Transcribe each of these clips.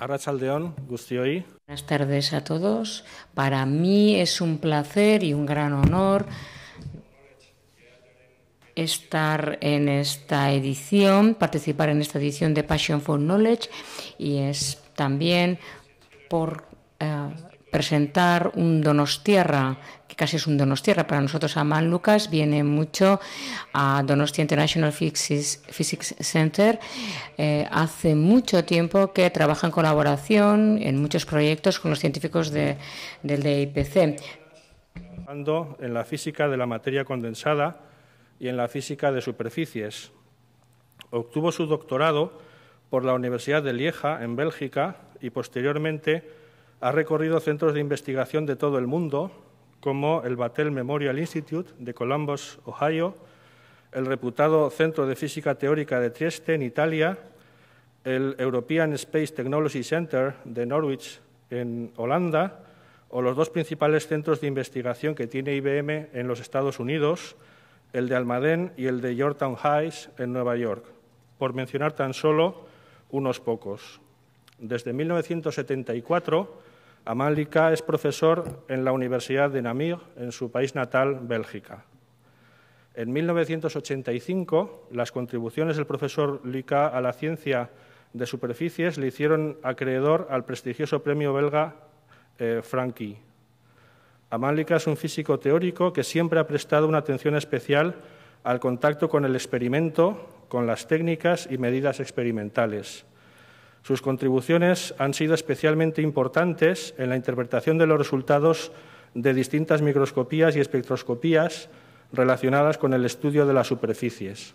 Arratsaldeon guztioi. Buenas tardes a todos. Para mí es un placer y un gran honor estar en esta edición, participar en esta edición de Passion for Knowledge, y es también por presentar un Donostiarra, que casi es un Donostiarra para nosotros. Amal Lucas viene mucho a Donostia International Physics Center. Hace mucho tiempo que trabaja en colaboración en muchos proyectos con los científicos del DIPC. En la física de la materia condensada y en la física de superficies. Obtuvo su doctorado por la Universidad de Lieja, en Bélgica, y posteriormente ha recorrido centros de investigación de todo el mundo, como el Battelle Memorial Institute de Columbus, Ohio, el reputado Centro de Física Teórica de Trieste, en Italia, el European Space Technology Center de Norwich, en Holanda, o los dos principales centros de investigación que tiene IBM en los Estados Unidos, el de Almaden y el de Georgetown Heights, en Nueva York, por mencionar tan solo unos pocos. Desde 1974, Amal Lika es profesor en la Universidad de Namur, en su país natal, Bélgica. En 1985, las contribuciones del profesor Lika a la ciencia de superficies le hicieron acreedor al prestigioso premio belga Franqui. Amal Lika es un físico teórico que siempre ha prestado una atención especial al contacto con el experimento, con las técnicas y medidas experimentales. Sus contribuciones han sido especialmente importantes en la interpretación de los resultados de distintas microscopías y espectroscopías relacionadas con el estudio de las superficies.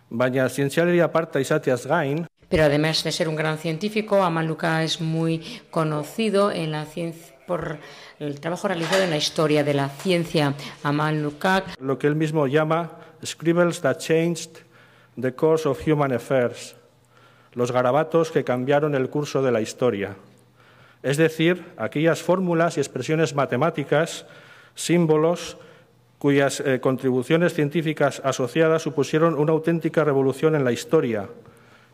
Baina zientzialari aparta izateaz gain. Pero además de ser un gran científico, Amal Lika es muy conocido en la ciencia por el trabajo realizado en la historia de la ciencia. Amal Lika, lo que él mismo llama scribbles that changed the course of human affairs, los garabatos que cambiaron el curso de la historia. Es decir, aquellas fórmulas y expresiones matemáticas, símbolos, cuyas contribuciones científicas asociadas supusieron una auténtica revolución en la historia,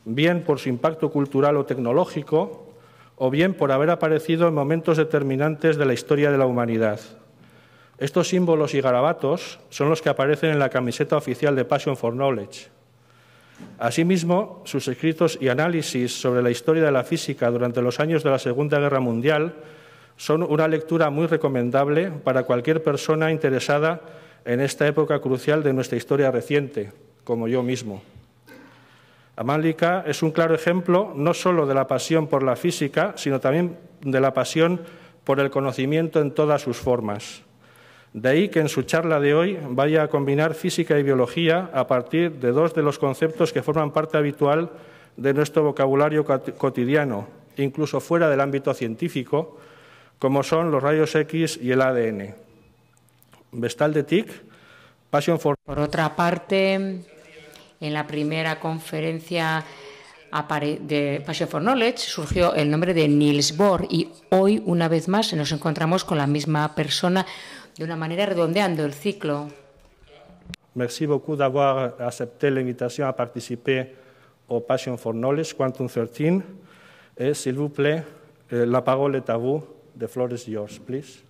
bien por su impacto cultural o tecnológico, o bien por haber aparecido en momentos determinantes de la historia de la humanidad. Estos símbolos y garabatos son los que aparecen en la camiseta oficial de Passion for Knowledge. Asimismo, sus escritos y análisis sobre la historia de la física durante los años de la Segunda Guerra Mundial son una lectura muy recomendable para cualquier persona interesada en esta época crucial de nuestra historia reciente, como yo mismo. Amal Lika es un claro ejemplo no solo de la pasión por la física, sino también de la pasión por el conocimiento en todas sus formas. De ahí que en su charla de hoy vaya a combinar física y biología a partir de dos de los conceptos que forman parte habitual de nuestro vocabulario cotidiano, incluso fuera del ámbito científico, como son los rayos X y el ADN. Bestaldetik, Passion for... Por otra parte, en la primera conferencia de Passion for Knowledge surgió el nombre de Niels Bohr, y hoy, una vez más, nos encontramos con la misma persona, de una manera redondeando el ciclo. Merci beaucoup d'avoir accepté l'invitation à participer au Passion for Knowledge Quantum 13. Et s'il vous plaît, la parole est à vous. The floor is yours, please.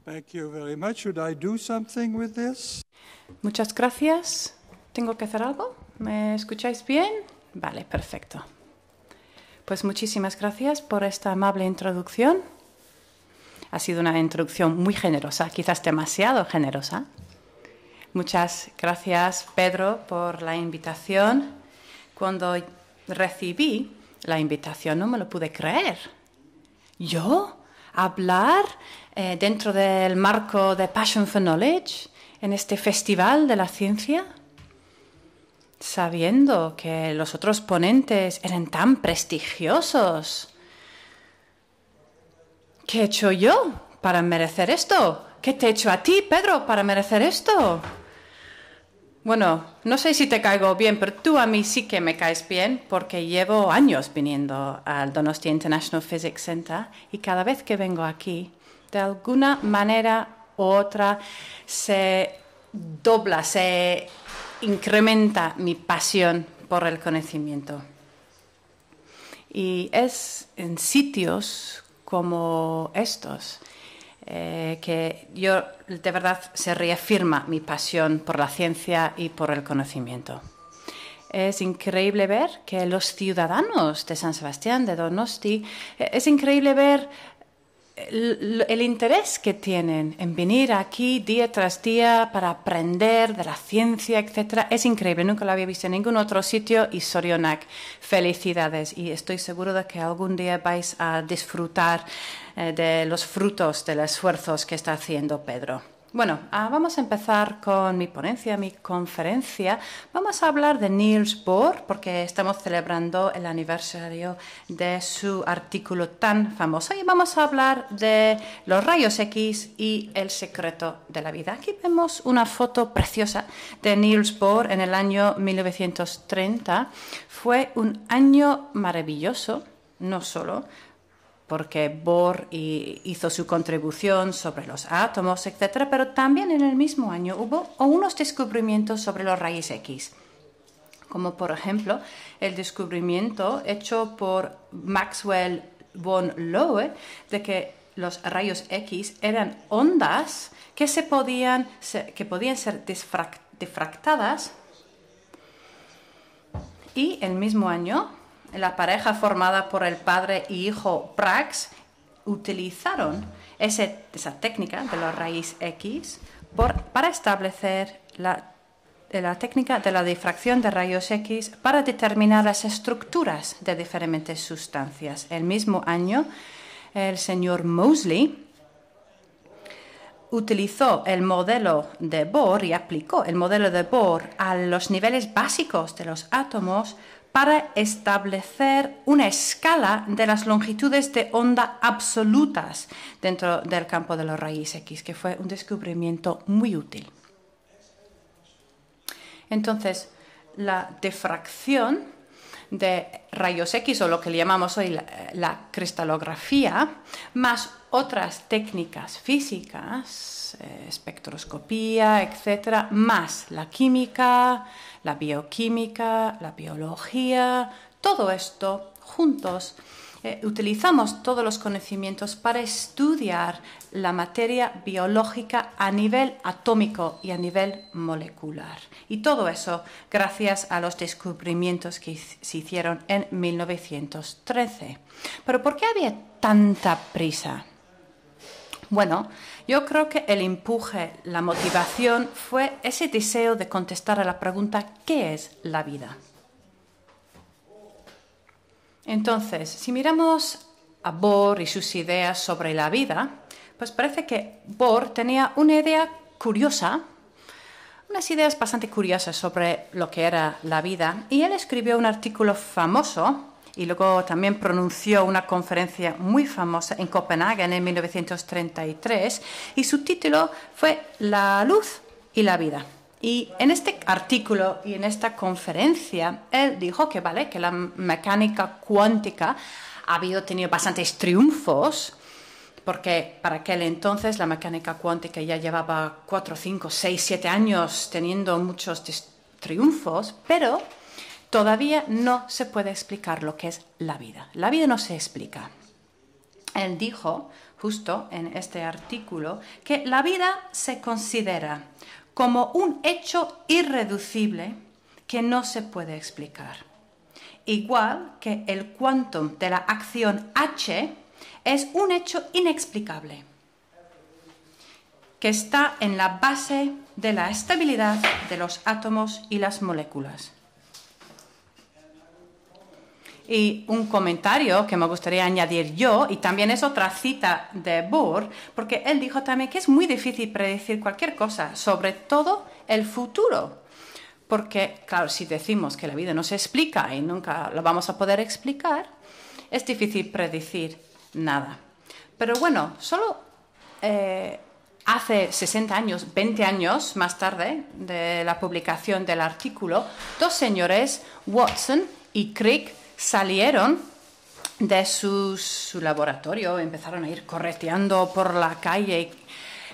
Thank you very much. Should I do something with this? Muchas gracias. ¿Tengo que hacer algo? ¿Me escucháis bien? Vale, perfecto. Pues muchísimas gracias por esta amable introducción. Ha sido una introducción muy generosa, quizás demasiado generosa. Muchas gracias, Pedro, por la invitación. Cuando recibí la invitación no me lo pude creer. ¿Yo? ¿Hablar dentro del marco de Passion for Knowledge en este festival de la ciencia? Sabiendo que los otros ponentes eran tan prestigiosos. ¿Qué he hecho yo para merecer esto? ¿Qué te he hecho a ti, Pedro, para merecer esto? Bueno, no sé si te caigo bien, pero tú a mí sí que me caes bien porque llevo años viniendo al Donostia International Physics Center y cada vez que vengo aquí, de alguna manera u otra, se dobla, se incrementa mi pasión por el conocimiento. Y es en sitios como estos que yo de verdad se reafirma mi pasión por la ciencia y por el conocimiento. Es increíble ver que los ciudadanos de San Sebastián, de Donosti, es increíble ver el interés que tienen en venir aquí día tras día para aprender de la ciencia, etc. Es increíble, nunca lo había visto en ningún otro sitio y Sorionak, felicidades. Y estoy seguro de que algún día vais a disfrutar de los frutos de los esfuerzos que está haciendo Pedro. Bueno, vamos a empezar con mi ponencia, mi conferencia. Vamos a hablar de Niels Bohr, porque estamos celebrando el aniversario de su artículo tan famoso. Y vamos a hablar de los rayos X y el secreto de la vida. Aquí vemos una foto preciosa de Niels Bohr en el año 1930. Fue un año maravilloso, no solo porque Bohr hizo su contribución sobre los átomos, etc., pero también en el mismo año hubo unos descubrimientos sobre los rayos X, como por ejemplo el descubrimiento hecho por Maxwell von Lohe de que los rayos X eran ondas que podían ser difractadas, y el mismo año la pareja formada por el padre y hijo Braggs utilizaron esa técnica de los rayos X para establecer la técnica de la difracción de rayos X para determinar las estructuras de diferentes sustancias. El mismo año, el señor Moseley utilizó el modelo de Bohr y aplicó el modelo de Bohr a los niveles básicos de los átomos para establecer una escala de las longitudes de onda absolutas dentro del campo de los rayos X, que fue un descubrimiento muy útil. Entonces, la difracción de rayos X, o lo que le llamamos hoy la cristalografía, más otras técnicas físicas, espectroscopía, etc., más la química, la bioquímica, la biología, todo esto juntos, utilizamos todos los conocimientos para estudiar la materia biológica a nivel atómico y a nivel molecular. Y todo eso gracias a los descubrimientos que se hicieron en 1913. ¿Pero por qué había tanta prisa? Bueno, yo creo que el empuje, la motivación fue ese deseo de contestar a la pregunta ¿qué es la vida? Entonces, si miramos a Bohr y sus ideas sobre la vida, pues parece que Bohr tenía una idea curiosa, unas ideas bastante curiosas sobre lo que era la vida, y él escribió un artículo famoso y luego también pronunció una conferencia muy famosa en Copenhague en 1933, y su título fue La luz y la vida. Y en este artículo y en esta conferencia, él dijo que, que la mecánica cuántica había tenido bastantes triunfos, porque para aquel entonces la mecánica cuántica ya llevaba 4, 5, 6, 7 años teniendo muchos triunfos, pero todavía no se puede explicar lo que es la vida. La vida no se explica. Él dijo, justo en este artículo, que la vida se considera como un hecho irreducible que no se puede explicar. Igual que el quantum de la acción H es un hecho inexplicable, que está en la base de la estabilidad de los átomos y las moléculas. Y un comentario que me gustaría añadir yo, y también es otra cita de Bohr, porque él dijo también que es muy difícil predecir cualquier cosa, sobre todo el futuro. Porque, claro, si decimos que la vida no se explica y nunca lo vamos a poder explicar, es difícil predecir nada. Pero bueno, solo hace 60 años, 20 años más tarde de la publicación del artículo, dos señores, Watson y Crick, salieron de su laboratorio, empezaron a ir correteando por la calle,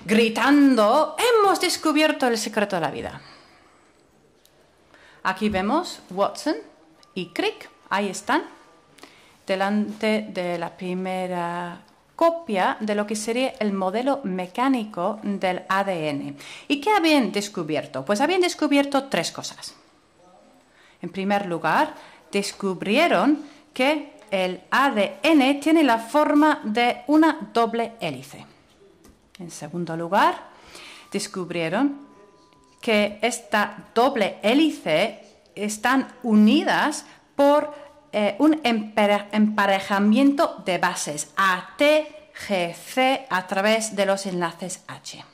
gritando: «¡Hemos descubierto el secreto de la vida!». Aquí vemos Watson y Crick, ahí están, delante de la primera copia de lo que sería el modelo mecánico del ADN. ¿Y qué habían descubierto? Pues habían descubierto tres cosas. En primer lugar, descubrieron que el ADN tiene la forma de una doble hélice. En segundo lugar, descubrieron que esta doble hélice están unidas por un emparejamiento de bases ATGC a través de los enlaces H.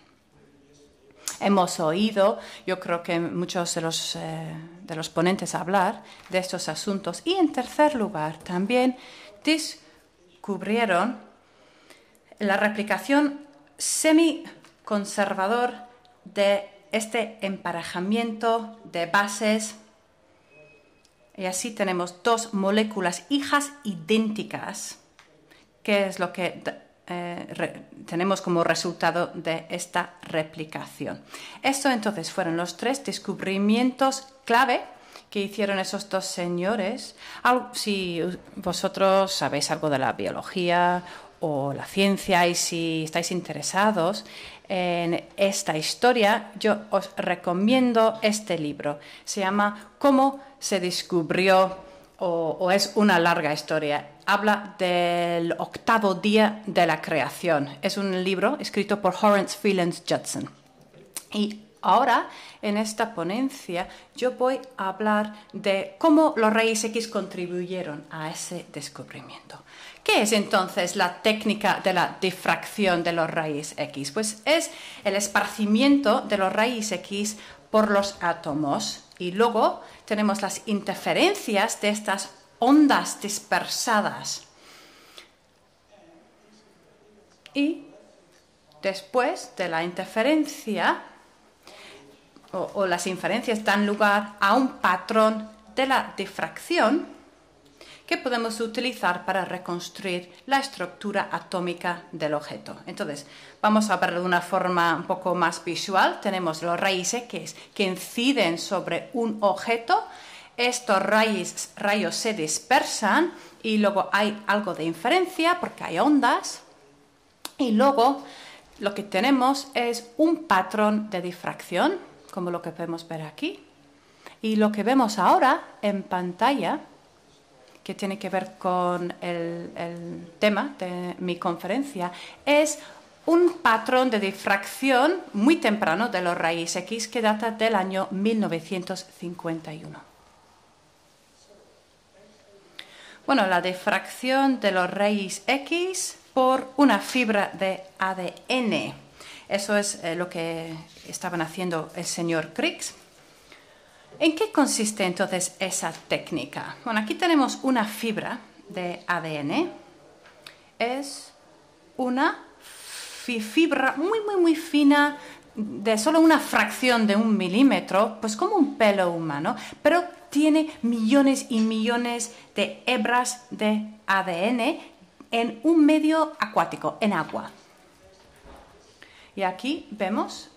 Hemos oído, yo creo que muchos de los ponentes hablar de estos asuntos. Y en tercer lugar, también descubrieron la replicación semi-conservador de este emparejamiento de bases. Y así tenemos dos moléculas hijas idénticas, que es lo que tenemos como resultado de esta replicación. Esto entonces fueron los tres descubrimientos clave que hicieron esos dos señores. Si vosotros sabéis algo de la biología o la ciencia y si estáis interesados en esta historia, yo os recomiendo este libro. Se llama «Cómo se descubrió», o es una larga historia. Habla del 8º día de la creación. Es un libro escrito por Lawrence Freeland Judson. Y ahora, en esta ponencia, yo voy a hablar de cómo los rayos X contribuyeron a ese descubrimiento. ¿Qué es entonces la técnica de la difracción de los rayos X? Pues es el esparcimiento de los rayos X por los átomos, y luego tenemos las interferencias de estas ondas dispersadas. Y después de la interferencia, o las inferencias dan lugar a un patrón de la difracción que podemos utilizar para reconstruir la estructura atómica del objeto. Entonces, vamos a verlo de una forma un poco más visual. Tenemos los rayos X que inciden sobre un objeto. Estos rayos se dispersan y luego hay algo de inferencia porque hay ondas. Y luego lo que tenemos es un patrón de difracción, como lo que podemos ver aquí. Y lo que vemos ahora en pantalla, que tiene que ver con el tema de mi conferencia, es un patrón de difracción muy temprano de los rayos X que data del año 1951. Bueno, la difracción de los rayos X por una fibra de ADN. Eso es lo que estaban haciendo el señor Crick. ¿En qué consiste entonces esa técnica? Bueno, aquí tenemos una fibra de ADN. Es una fibra muy fina, de solo una fracción de 1 milímetro, pues como un pelo humano, pero tiene millones y millones de hebras de ADN en un medio acuático, en agua. Y aquí vemos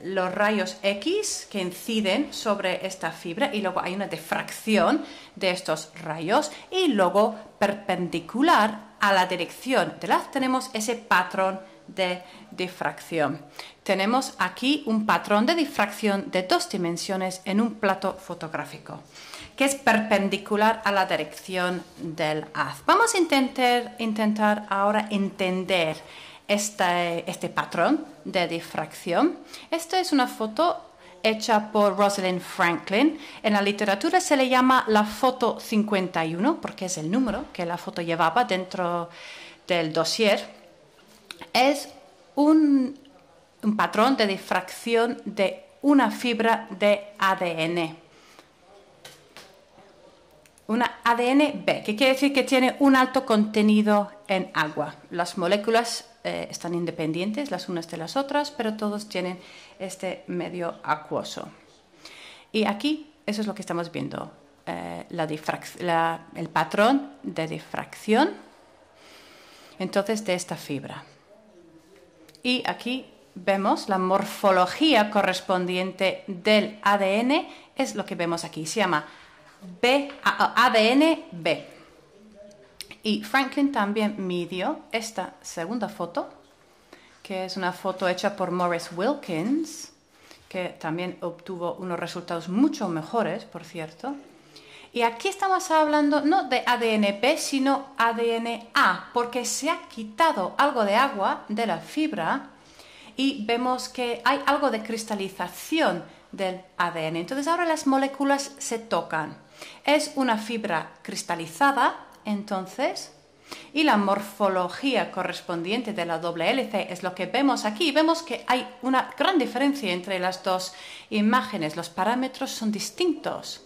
los rayos X que inciden sobre esta fibra y luego hay una difracción de estos rayos y luego perpendicular a la dirección de la tenemos ese patrón de difracción. Tenemos aquí un patrón de difracción de 2 dimensiones en un plato fotográfico que es perpendicular a la dirección del haz. Vamos a intentar ahora entender este patrón de difracción. Esta es una foto hecha por Rosalind Franklin. En la literatura se le llama la foto 51 porque es el número que la foto llevaba dentro del dossier. Es un patrón de difracción de una fibra de ADN. una ADN B, que quiere decir que tiene un alto contenido en agua. Las moléculas están independientes las unas de las otras, pero todos tienen este medio acuoso. Y aquí, eso es lo que estamos viendo, el patrón de difracción, entonces, de esta fibra. Y aquí vemos la morfología correspondiente del ADN, es lo que vemos aquí, se llama ADN B. Y Franklin también midió esta segunda foto, que es una foto hecha por Maurice Wilkins, que también obtuvo unos resultados mucho mejores, por cierto. Y aquí estamos hablando no de ADN B, sino ADN A, porque se ha quitado algo de agua de la fibra y vemos que hay algo de cristalización del ADN. Entonces ahora las moléculas se tocan. Es una fibra cristalizada, entonces, y la morfología correspondiente de la doble hélice es lo que vemos aquí. Vemos que hay una gran diferencia entre las dos imágenes. Los parámetros son distintos.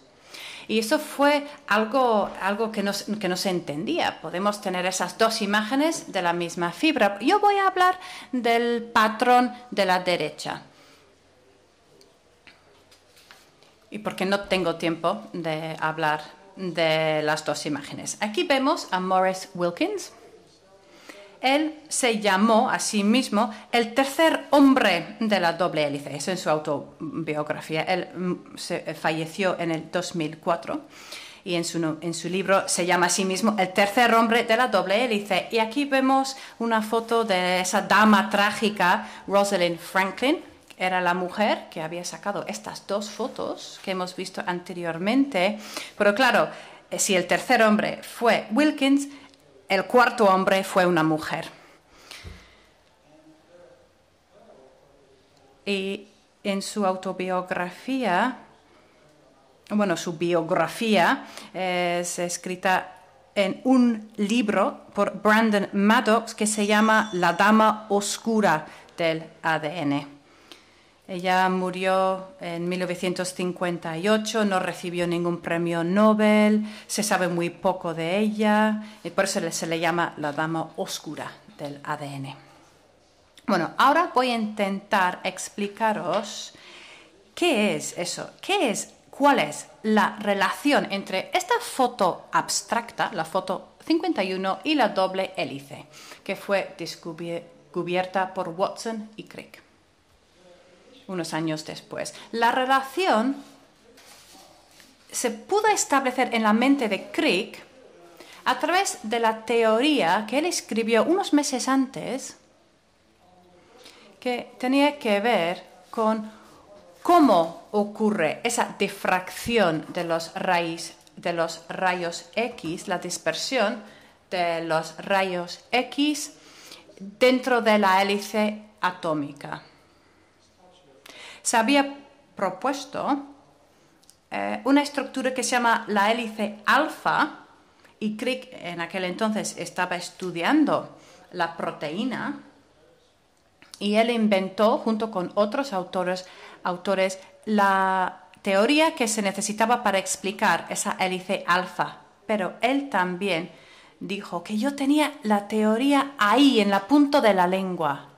Y eso fue algo que no se entendía. Podemos tener esas dos imágenes de la misma fibra. Yo voy a hablar del patrón de la derecha. Y porque no tengo tiempo de hablar de las dos imágenes. Aquí vemos a Maurice Wilkins. Él se llamó a sí mismo el tercer hombre de la doble hélice. Eso en su autobiografía. Él falleció en el 2004 y en su libro se llama a sí mismo el tercer hombre de la doble hélice. Y aquí vemos una foto de esa dama trágica, Rosalind Franklin. Era la mujer que había sacado estas dos fotos que hemos visto anteriormente. Pero claro, si el tercer hombre fue Wilkins, el cuarto hombre fue una mujer. Y en su autobiografía, bueno, su biografía es escrita en un libro por Brandon Maddox que se llama La Dama Oscura del ADN. Ella murió en 1958, no recibió ningún premio Nobel, se sabe muy poco de ella, y por eso se le llama la dama oscura del ADN. Bueno, ahora voy a intentar explicaros qué es eso, cuál es la relación entre esta foto abstracta, la foto 51, y la doble hélice, que fue descubierta por Watson y Crick unos años después. La relación se pudo establecer en la mente de Crick a través de la teoría que él escribió unos meses antes, que tenía que ver con cómo ocurre esa difracción de los rayos X, la dispersión de los rayos X dentro de la hélice atómica. Se había propuesto una estructura que se llama la hélice alfa, y Crick en aquel entonces estaba estudiando la proteína, y él inventó, junto con otros autores, la teoría que se necesitaba para explicar esa hélice alfa. Pero él también dijo que yo tenía la teoría ahí, en la punta de la lengua.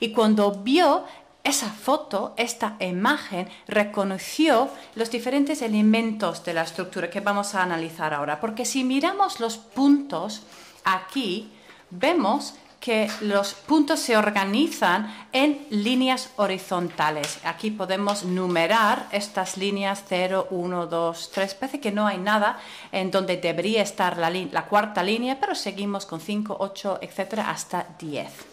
Y cuando vio esa foto, esta imagen, reconoció los diferentes elementos de la estructura que vamos a analizar ahora. Porque si miramos los puntos aquí, vemos que los puntos se organizan en líneas horizontales. Aquí podemos numerar estas líneas 0, 1, 2, 3. Parece que no hay nada en donde debería estar la cuarta línea, pero seguimos con 5, 8, etcétera, hasta 10.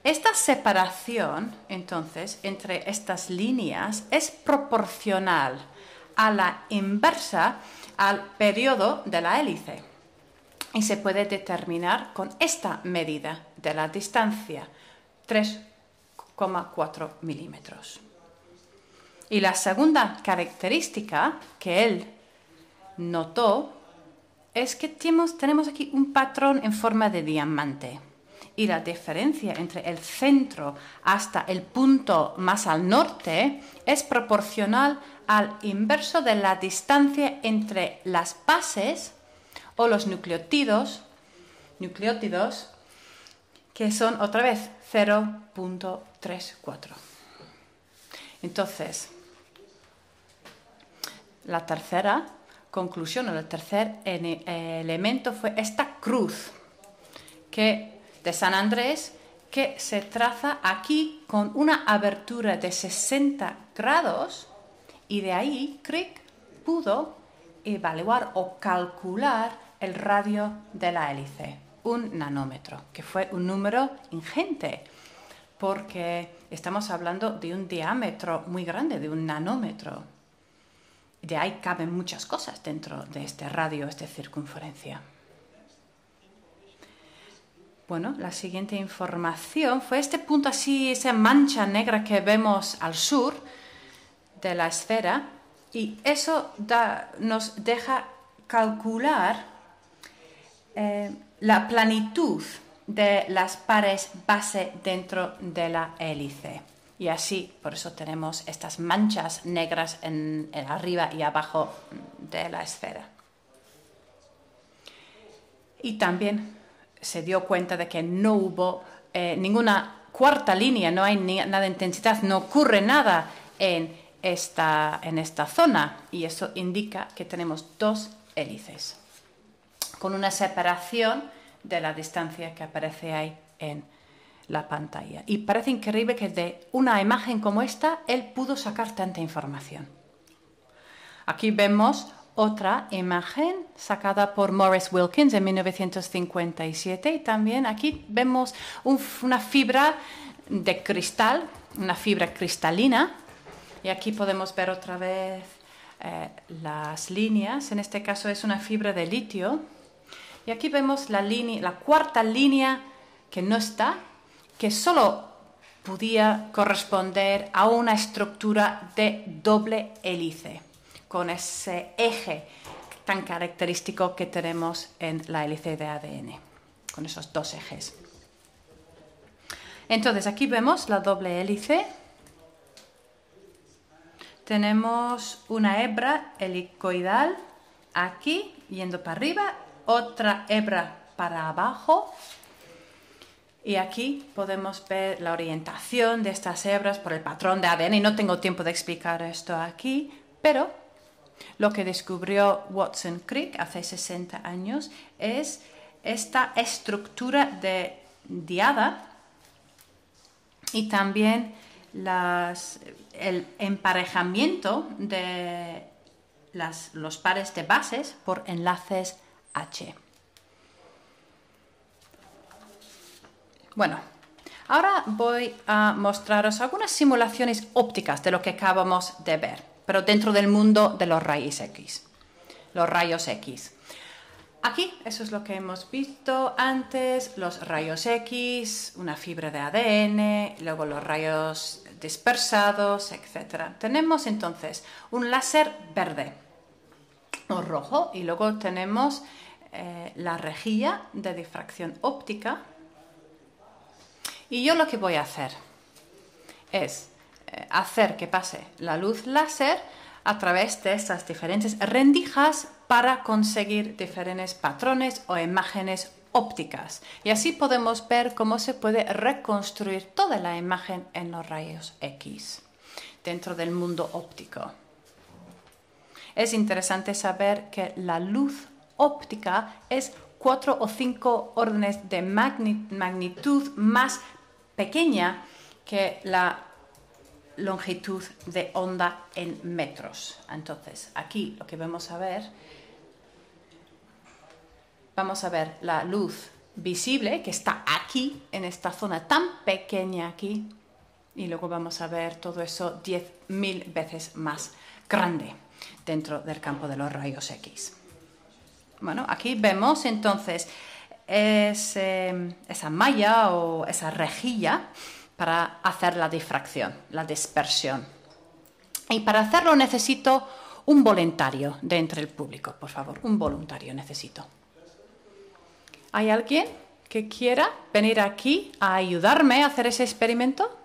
Esta separación, entonces, entre estas líneas es proporcional a la inversa al periodo de la hélice. Y se puede determinar con esta medida de la distancia, 3,4 milímetros. Y la segunda característica que él notó es que tenemos aquí un patrón en forma de diamante. y la diferencia entre el centro hasta el punto más al norte es proporcional al inverso de la distancia entre las bases o los nucleótidos, que son otra vez 0.34. Entonces, la tercera conclusión o el tercer elemento fue esta cruz de San Andrés que se traza aquí con una abertura de 60 grados y de ahí Crick pudo evaluar o calcular el radio de la hélice, 1 nanómetro, que fue un número ingente porque estamos hablando de un diámetro muy grande, de 1 nanómetro. De ahí caben muchas cosas dentro de este radio, esta circunferencia. Bueno, la siguiente información fue este punto así, esa mancha negra que vemos al sur de la esfera, y eso nos deja calcular la planitud de las pares base dentro de la hélice. Y así, por eso tenemos estas manchas negras en arriba y abajo de la esfera. Y también se dio cuenta de que no hubo ninguna cuarta línea, no hay nada de intensidad, no ocurre nada en esta zona. Y eso indica que tenemos 2 hélices, con una separación de la distancia que aparece ahí en la pantalla. Y parece increíble que de una imagen como esta él pudo sacar tanta información. Aquí vemos otra imagen sacada por Maurice Wilkins en 1957 y también aquí vemos una fibra de cristal, una fibra cristalina, y aquí podemos ver otra vez las líneas. En este caso es una fibra de litio y aquí vemos la cuarta línea que no está, que solo podía corresponder a una estructura de doble hélice, con ese eje tan característico que tenemos en la hélice de ADN, con esos 2 ejes. Entonces, aquí vemos la doble hélice. Tenemos una hebra helicoidal aquí, yendo para arriba, otra hebra para abajo. Y aquí podemos ver la orientación de estas hebras por el patrón de ADN. Y no tengo tiempo de explicar esto aquí, pero lo que descubrió Watson Crick hace 60 años es esta estructura de diada y también el emparejamiento de los pares de bases por enlaces H. Bueno, ahora voy a mostraros algunas simulaciones ópticas de lo que acabamos de ver, pero dentro del mundo de los rayos X. Aquí, eso es lo que hemos visto antes, los rayos X, una fibra de ADN, luego los rayos dispersados, etc. Tenemos entonces un láser verde o rojo y luego tenemos la rejilla de difracción óptica. Y yo lo que voy a hacer es hacer que pase la luz láser a través de estas diferentes rendijas para conseguir diferentes patrones o imágenes ópticas. Y así podemos ver cómo se puede reconstruir toda la imagen en los rayos X dentro del mundo óptico. Es interesante saber que la luz óptica es 4 o 5 órdenes de magnitud más pequeña que la longitud de onda en metros. Entonces, aquí lo que vamos a ver la luz visible que está aquí, en esta zona tan pequeña aquí, y luego vamos a ver todo eso 10.000 veces más grande dentro del campo de los rayos X. Bueno, aquí vemos entonces esa malla o esa rejilla para hacer la difracción, la dispersión. Y para hacerlo necesito un voluntario de entre el público, por favor, un voluntario necesito. ¿Hay alguien que quiera venir aquí a ayudarme a hacer ese experimento?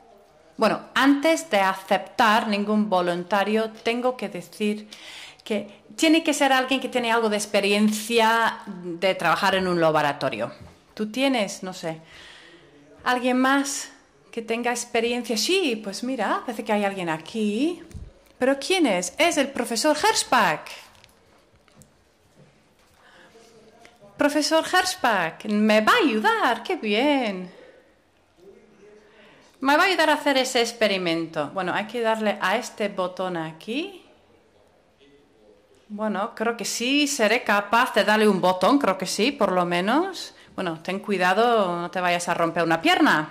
Bueno, antes de aceptar ningún voluntario, tengo que decir que tiene que ser alguien que tiene algo de experiencia de trabajar en un laboratorio. ¿Tú tienes, no sé, alguien más que tenga experiencia? Sí, pues mira, parece que hay alguien aquí. ¿Pero quién es? Es el profesor Hershbach. Profesor Hershbach, me va a ayudar, qué bien. Me va a ayudar a hacer ese experimento. Bueno, hay que darle a este botón aquí. Bueno, creo que sí, seré capaz de darle un botón, creo que sí, por lo menos. Bueno, ten cuidado, no te vayas a romper una pierna.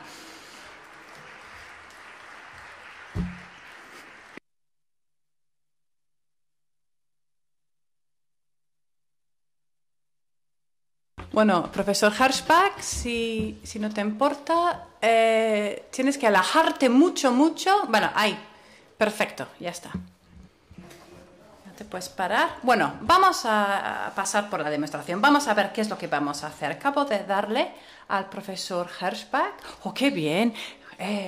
Bueno, profesor Hershbach, si no te importa, tienes que alejarte mucho. Bueno, ahí, perfecto, ya está. ¿No te puedes parar? Bueno, vamos a pasar por la demostración. Vamos a ver qué es lo que vamos a hacer. Acabo de darle al profesor Hershbach. ¡Oh, qué bien!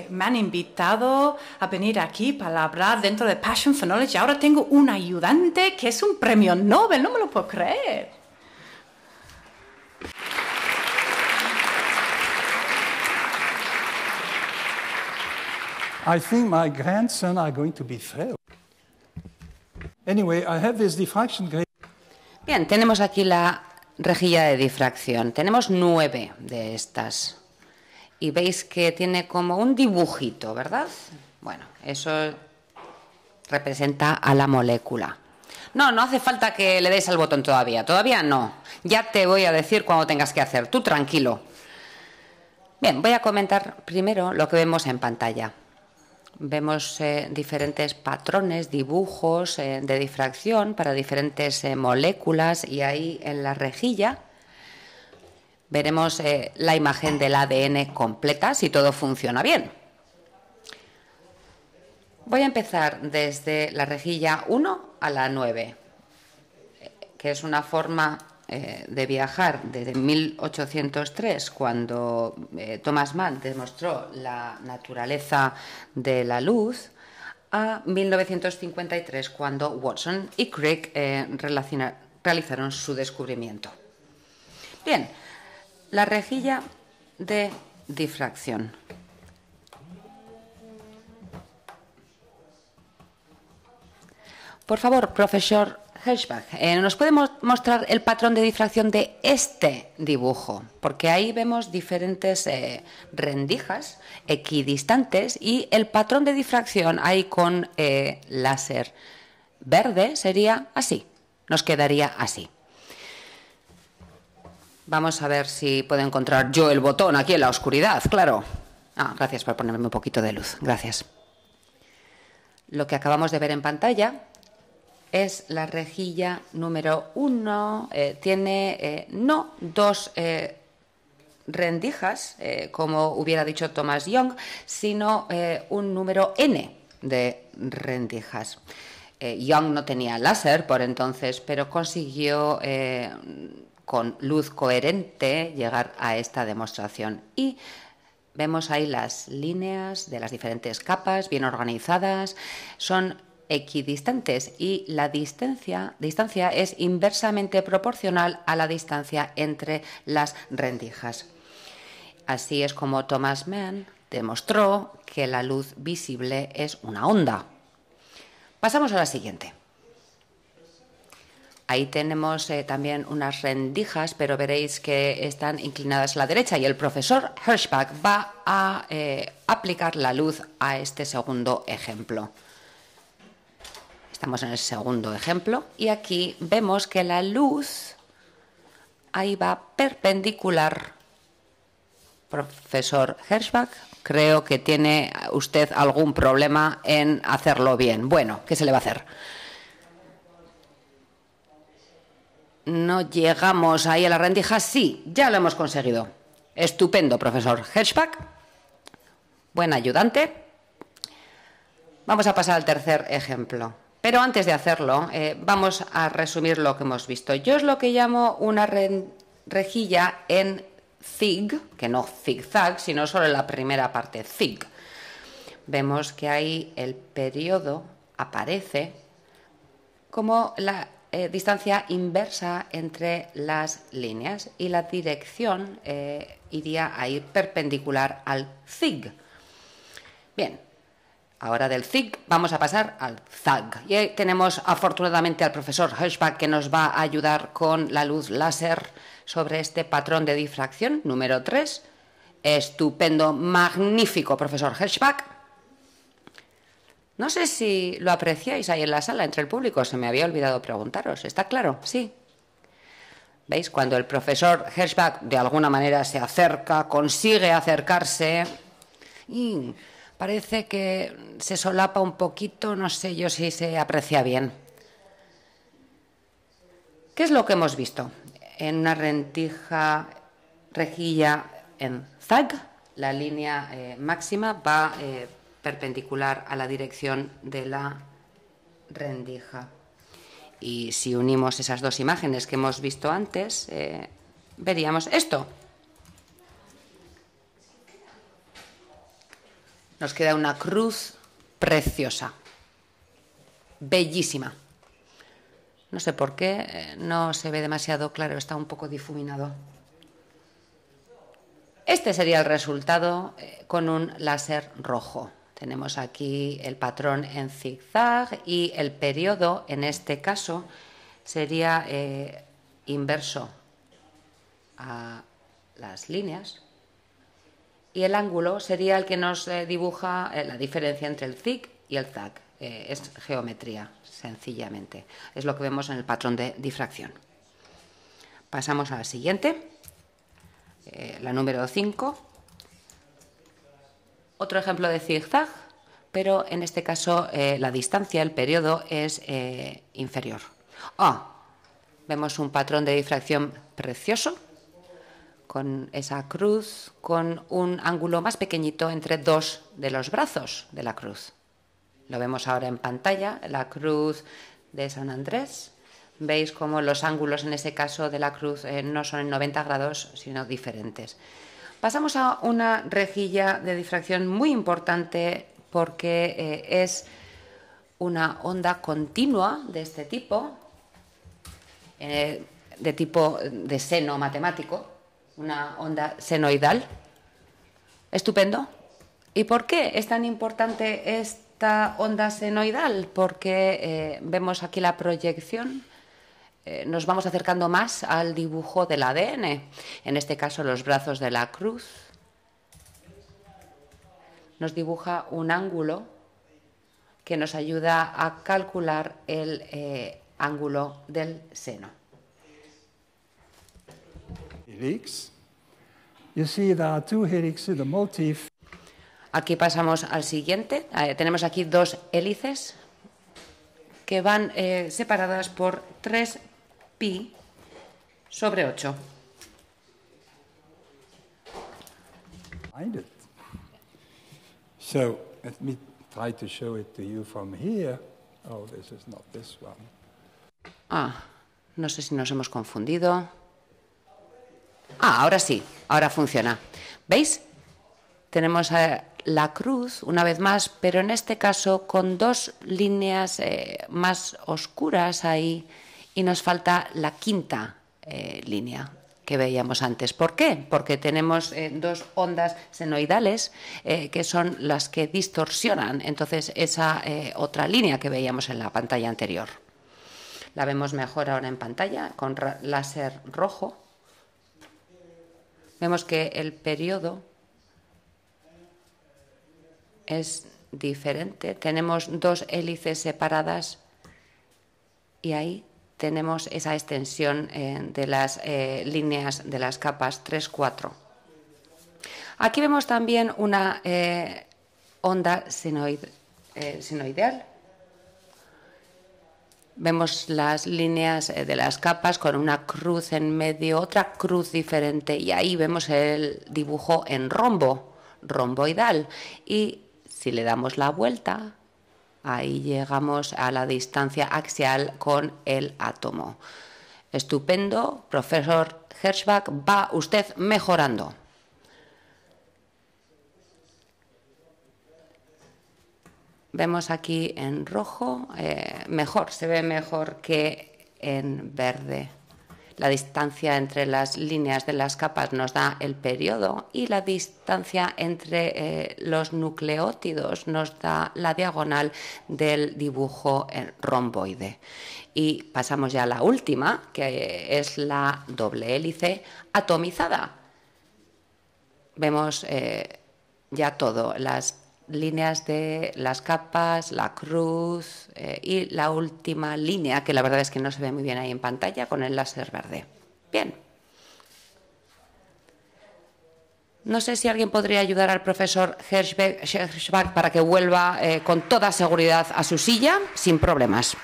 Me han invitado a venir aquí para hablar dentro de Passion for Knowledge y ahora tengo un ayudante que es un premio Nobel, no me lo puedo creer. I think my grandson are going to be thrilled. Anyway, I have this diffraction gradient. Bien, tenemos aquí la rejilla de difracción. Tenemos 9 de estas. Y veis que tiene como un dibujito, ¿verdad? Bueno, eso representa a la molécula. No hace falta que le des al botón todavía. Todavía no. Ya te voy a decir cuando tengas que hacer. Tú tranquilo. Bien, voy a comentar primero lo que vemos en pantalla. Vemos diferentes patrones, dibujos de difracción para diferentes moléculas y ahí en la rejilla veremos la imagen del ADN completa si todo funciona bien. Voy a empezar desde la rejilla 1 a la 9, que es una forma de viajar desde 1803, cuando Thomas Mann demostró la naturaleza de la luz, a 1953, cuando Watson y Crick realizaron su descubrimiento. Bien, la rejilla de difracción. Por favor, profesor Hershbach, ¿nos puede mostrar el patrón de difracción de este dibujo? Porque ahí vemos diferentes rendijas equidistantes y el patrón de difracción ahí con láser verde sería así, nos quedaría así. Vamos a ver si puedo encontrar yo el botón aquí en la oscuridad, claro. Gracias por ponerme un poquito de luz, gracias. Lo que acabamos de ver en pantalla es la rejilla número 1, tiene no 2 rendijas, como hubiera dicho Thomas Young, sino un número n de rendijas. Young no tenía láser por entonces, pero consiguió con luz coherente llegar a esta demostración. Y vemos ahí las líneas de las diferentes capas bien organizadas, son equidistantes y la distancia es inversamente proporcional a la distancia entre las rendijas. Así es como Thomas Mann demostró que la luz visible es una onda. Pasamos a la siguiente. Ahí tenemos también unas rendijas, pero veréis que están inclinadas a la derecha y el profesor Hershbach va a aplicar la luz a este segundo ejemplo. Estamos en el segundo ejemplo y aquí vemos que la luz ahí va perpendicular. Profesor Hershbach, creo que tiene usted algún problema en hacerlo bien. Bueno, ¿qué se le va a hacer? ¿No llegamos ahí a la rendija? Sí, ya lo hemos conseguido. Estupendo, profesor Hershbach. Buen ayudante. Vamos a pasar al tercer ejemplo. Pero antes de hacerlo, vamos a resumir lo que hemos visto. Yo es lo que llamo una rejilla en zig, que no zigzag, sino solo en la primera parte, zig. Vemos que ahí el periodo aparece como la distancia inversa entre las líneas y la dirección iría a ir perpendicular al zig. Bien, ahora del zig vamos a pasar al zag. Y ahí tenemos afortunadamente al profesor Hirschbach que nos va a ayudar con la luz láser sobre este patrón de difracción número 3. Estupendo, magnífico, profesor Hirschbach. No sé si lo apreciáis ahí en la sala entre el público, se me había olvidado preguntaros. ¿Está claro? Sí. ¿Veis? Cuando el profesor Hirschbach de alguna manera se acerca, consigue acercarse y parece que se solapa un poquito, no sé yo si se aprecia bien. ¿Qué es lo que hemos visto? En una rejilla en zag, la línea máxima va perpendicular a la dirección de la rendija. Y si unimos esas dos imágenes que hemos visto antes, veríamos esto. Nos queda una cruz preciosa, bellísima. No sé por qué, no se ve demasiado claro, está un poco difuminado. Este sería el resultado con un láser rojo. Tenemos aquí el patrón en zigzag y el periodo, en este caso, sería inverso a las líneas. Y el ángulo sería el que nos dibuja la diferencia entre el zig y el zag. Es geometría, sencillamente. Es lo que vemos en el patrón de difracción. Pasamos a la siguiente, la número 5. Otro ejemplo de zigzag, pero en este caso la distancia, el periodo, es inferior. Vemos un patrón de difracción precioso, con esa cruz, con un ángulo más pequeñito entre dos de los brazos de la cruz. Lo vemos ahora en pantalla, la cruz de San Andrés. Veis cómo los ángulos en ese caso de la cruz no son en 90 grados, sino diferentes. Pasamos a una rejilla de difracción muy importante porque es una onda continua de este tipo, de tipo de seno matemático, una onda senoidal. Estupendo. ¿Y por qué es tan importante esta onda senoidal? Porque vemos aquí la proyección. Nos vamos acercando más al dibujo del ADN, en este caso los brazos de la cruz. Nos dibuja un ángulo que nos ayuda a calcular el ángulo del seno. Helix. You see there are two helixes, the motif. Aquí pasamos al siguiente. Tenemos aquí dos hélices que van separadas por 3pi sobre 8. So let me try to show it to you from here. Oh, this is not this one. No sé si nos hemos confundido. Ahora sí, ahora funciona. ¿Veis? Tenemos la cruz una vez más, pero en este caso con dos líneas más oscuras ahí y nos falta la quinta línea que veíamos antes. ¿Por qué? Porque tenemos dos ondas senoidales que son las que distorsionan entonces esa otra línea que veíamos en la pantalla anterior. La vemos mejor ahora en pantalla con láser rojo. Vemos que el periodo es diferente. Tenemos dos hélices separadas y ahí tenemos esa extensión de las líneas de las capas 3-4. Aquí vemos también una onda senoidal. Vemos las líneas de las capas con una cruz en medio, otra cruz diferente, y ahí vemos el dibujo en rombo, romboidal. Y si le damos la vuelta, ahí llegamos a la distancia axial con el átomo. Estupendo, profesor Hershbach, va usted mejorando. Vemos aquí en rojo, mejor, se ve mejor que en verde. La distancia entre las líneas de las capas nos da el periodo y la distancia entre los nucleótidos nos da la diagonal del dibujo romboide. Y pasamos ya a la última, que es la doble hélice atomizada. Vemos ya todo, las líneas de las capas, la cruz y la última línea, que la verdad es que no se ve muy bien ahí en pantalla, con el láser verde. Bien. No sé si alguien podría ayudar al profesor Hershbach para que vuelva con toda seguridad a su silla, sin problemas.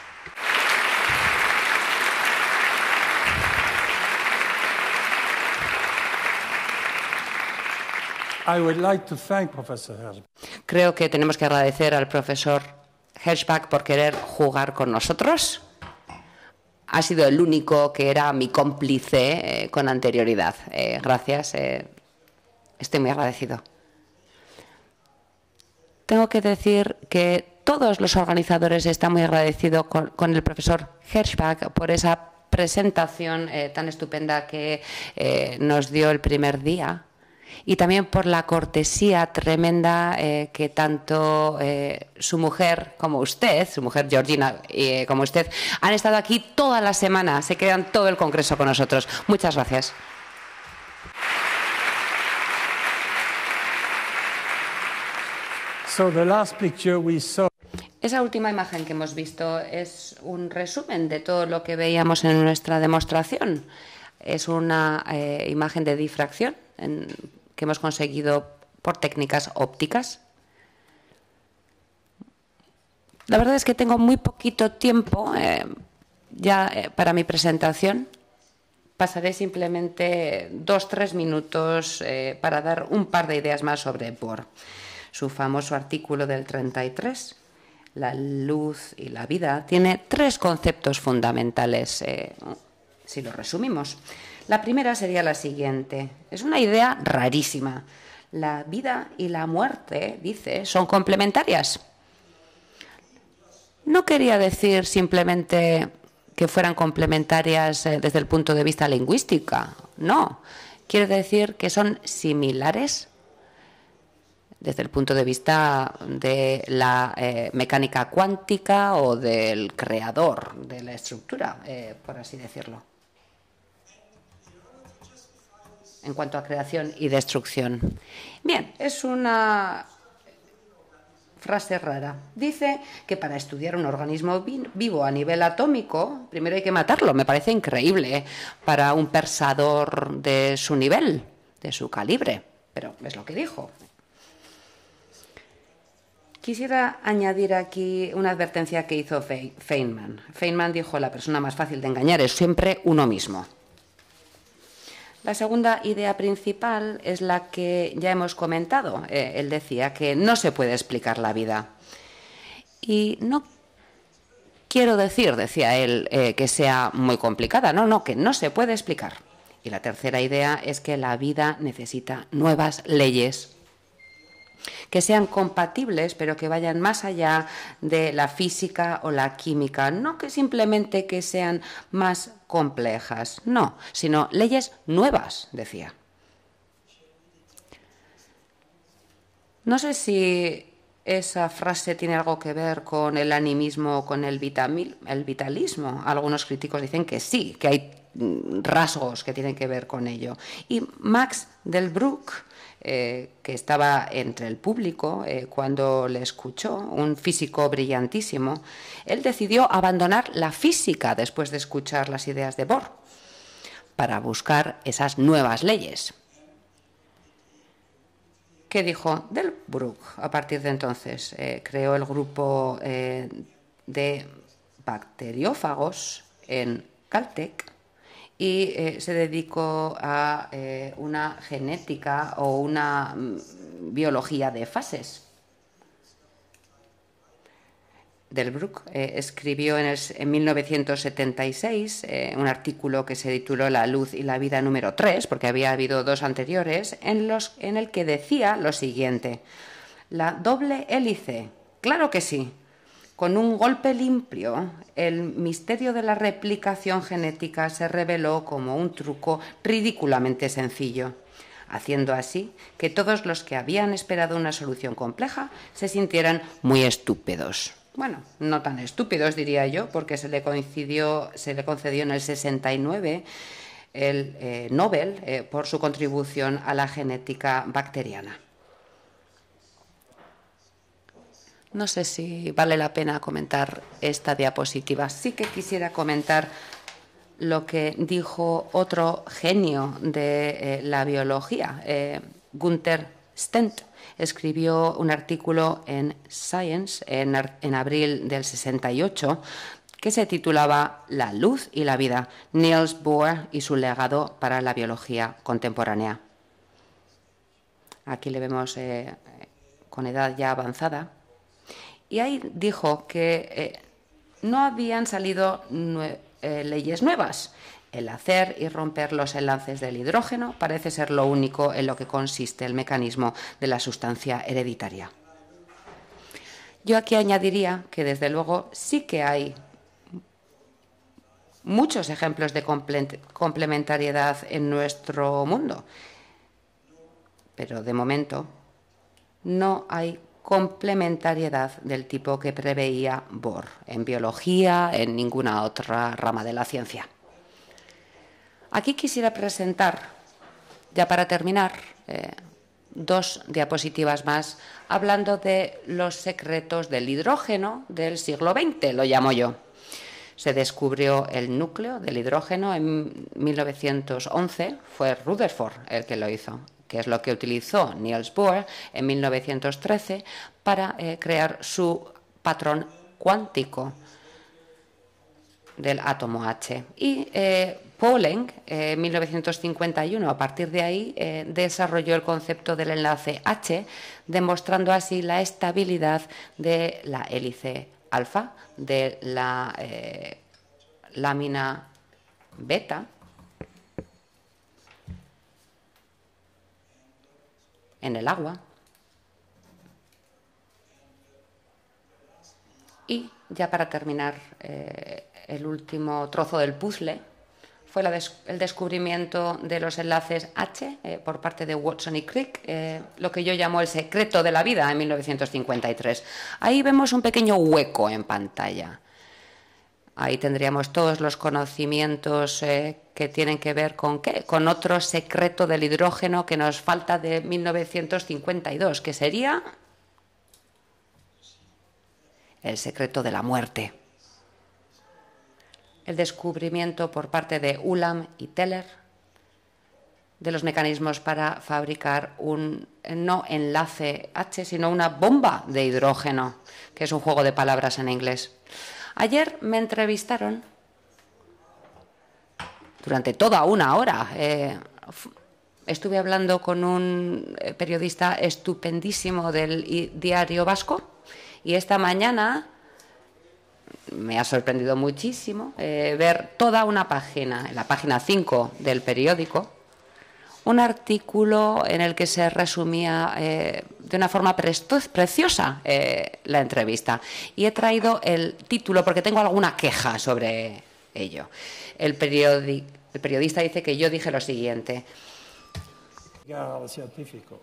I would like to thank Professor Hershbach. Creo que tenemos que agradecer al profesor Hershbach por querer jugar con nosotros. Ha sido el único que era mi cómplice con anterioridad. Gracias, estoy muy agradecido. Tengo que decir que todos los organizadores están muy agradecidos con el profesor Hershbach por esa presentación tan estupenda que nos dio el primer día. Y también por la cortesía tremenda que tanto su mujer como usted, su mujer Georgina como usted, han estado aquí toda la semana, se quedan todo el congreso con nosotros. Muchas gracias. So the last picture we saw. Esa última imagen que hemos visto es un resumen de todo lo que veíamos en nuestra demostración. Es una imagen de difracción que hemos conseguido por técnicas ópticas. La verdad es que tengo muy poquito tiempo para mi presentación. Pasaré simplemente 2-3 minutos para dar un par de ideas más sobre Bohr. Su famoso artículo del 33, La luz y la vida, tiene 3 conceptos fundamentales, si lo resumimos. La primera sería la siguiente. Es una idea rarísima. La vida y la muerte, dice, son complementarias. No quería decir simplemente que fueran complementarias desde el punto de vista lingüístico. No. Quiere decir que son similares desde el punto de vista de la mecánica cuántica o del creador de la estructura, por así decirlo. En cuanto a creación y destrucción. Bien, es una frase rara. Dice que para estudiar un organismo vivo a nivel atómico, primero hay que matarlo. Me parece increíble para un pensador de su nivel, de su calibre. Pero es lo que dijo. Quisiera añadir aquí una advertencia que hizo Feynman. Feynman dijo: la persona más fácil de engañar es siempre uno mismo. La segunda idea principal es la que ya hemos comentado. Él decía que no se puede explicar la vida. Y no quiero decir, decía él, que sea muy complicada. No, que no se puede explicar. Y la tercera idea es que la vida necesita nuevas leyes que sean compatibles, pero que vayan más allá de la física o la química. No que simplemente que sean más complejas, no, sino leyes nuevas, decía. No sé si esa frase tiene algo que ver con el animismo o con el vitalismo. Algunos críticos dicen que sí, que hay rasgos que tienen que ver con ello. Y Max Delbrück, que estaba entre el público cuando le escuchó, un físico brillantísimo, él decidió abandonar la física después de escuchar las ideas de Bohr para buscar esas nuevas leyes. ¿Qué dijo Delbrück a partir de entonces? Creó el grupo de bacteriófagos en Caltech y se dedicó a una genética o una biología de fases. Delbruck escribió en 1976 un artículo que se tituló La luz y la vida número 3, porque había habido dos anteriores, en el que decía lo siguiente: la doble hélice, claro que sí. Con un golpe limpio, el misterio de la replicación genética se reveló como un truco ridículamente sencillo, haciendo así que todos los que habían esperado una solución compleja se sintieran muy estúpidos. Bueno, no tan estúpidos, diría yo, porque se le concedió en el 69 el Nobel por su contribución a la genética bacteriana. No sé si vale la pena comentar esta diapositiva. Sí que quisiera comentar lo que dijo otro genio de la biología, Gunther Stent. Escribió un artículo en Science en abril del 68 que se titulaba La luz y la vida, Niels Bohr y su legado para la biología contemporánea. Aquí le vemos con edad ya avanzada. Y ahí dijo que no habían salido leyes nuevas. El hacer y romper los enlaces del hidrógeno parece ser lo único en lo que consiste el mecanismo de la sustancia hereditaria. Yo aquí añadiría que, desde luego, sí que hay muchos ejemplos de complementariedad en nuestro mundo, pero de momento no hay complementariedad del tipo que preveía Bohr en biología, en ninguna otra rama de la ciencia. Aquí quisiera presentar, ya para terminar, dos diapositivas más, hablando de los secretos del hidrógeno del siglo XX, lo llamo yo. Se descubrió el núcleo del hidrógeno en 1911, fue Rutherford el que lo hizo, que es lo que utilizó Niels Bohr en 1913 para crear su patrón cuántico del átomo H. Y Pauling, en 1951, a partir de ahí, desarrolló el concepto del enlace H, demostrando así la estabilidad de la hélice alfa, de la lámina beta en el agua. Y ya para terminar, el último trozo del puzzle fue el descubrimiento de los enlaces H por parte de Watson y Crick, lo que yo llamo el secreto de la vida, en 1953. Ahí vemos un pequeño hueco en pantalla. Ahí tendríamos todos los conocimientos que tienen que ver con ¿qué? Con otro secreto del hidrógeno que nos falta de 1952, que sería el secreto de la muerte. El descubrimiento por parte de Ulam y Teller de los mecanismos para fabricar un no enlace H, sino una bomba de hidrógeno, que es un juego de palabras en inglés. Ayer me entrevistaron durante toda una hora. Estuve hablando con un periodista estupendísimo del Diario Vasco y esta mañana me ha sorprendido muchísimo ver toda una página, en la página 5 del periódico, un artículo en el que se resumía de una forma preciosa la entrevista. Y he traído el título porque tengo alguna queja sobre ello. El periodista dice que yo dije lo siguiente. Al científico.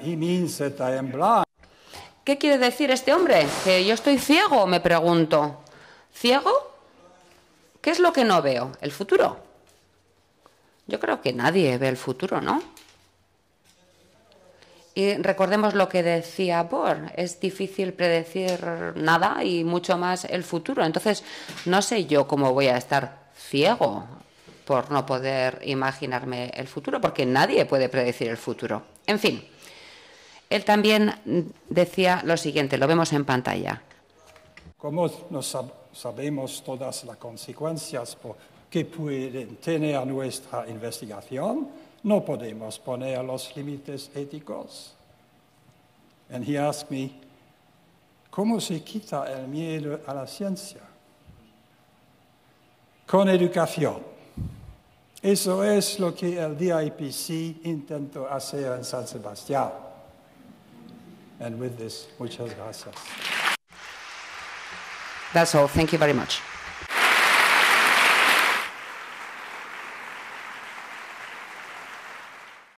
He means that I am blind. ¿Qué quiere decir este hombre? ¿Que yo estoy ciego? Me pregunto. ¿Ciego? ¿Qué es lo que no veo? ¿El futuro? Yo creo que nadie ve el futuro, ¿no? Y recordemos lo que decía Bohr, es difícil predecir nada y mucho más el futuro. Entonces, no sé yo cómo voy a estar ciego por no poder imaginarme el futuro, porque nadie puede predecir el futuro. En fin, él también decía lo siguiente, lo vemos en pantalla. Como no sabemos todas las consecuencias que puede tener nuestra investigación, no podemos poner los límites éticos. And he asked me, ¿Cómo se quita el miedo a la ciencia? Con educación. Eso es lo que el DIPC intentó hacer en San Sebastián. And with this, muchas gracias. That's all. Thank you very much.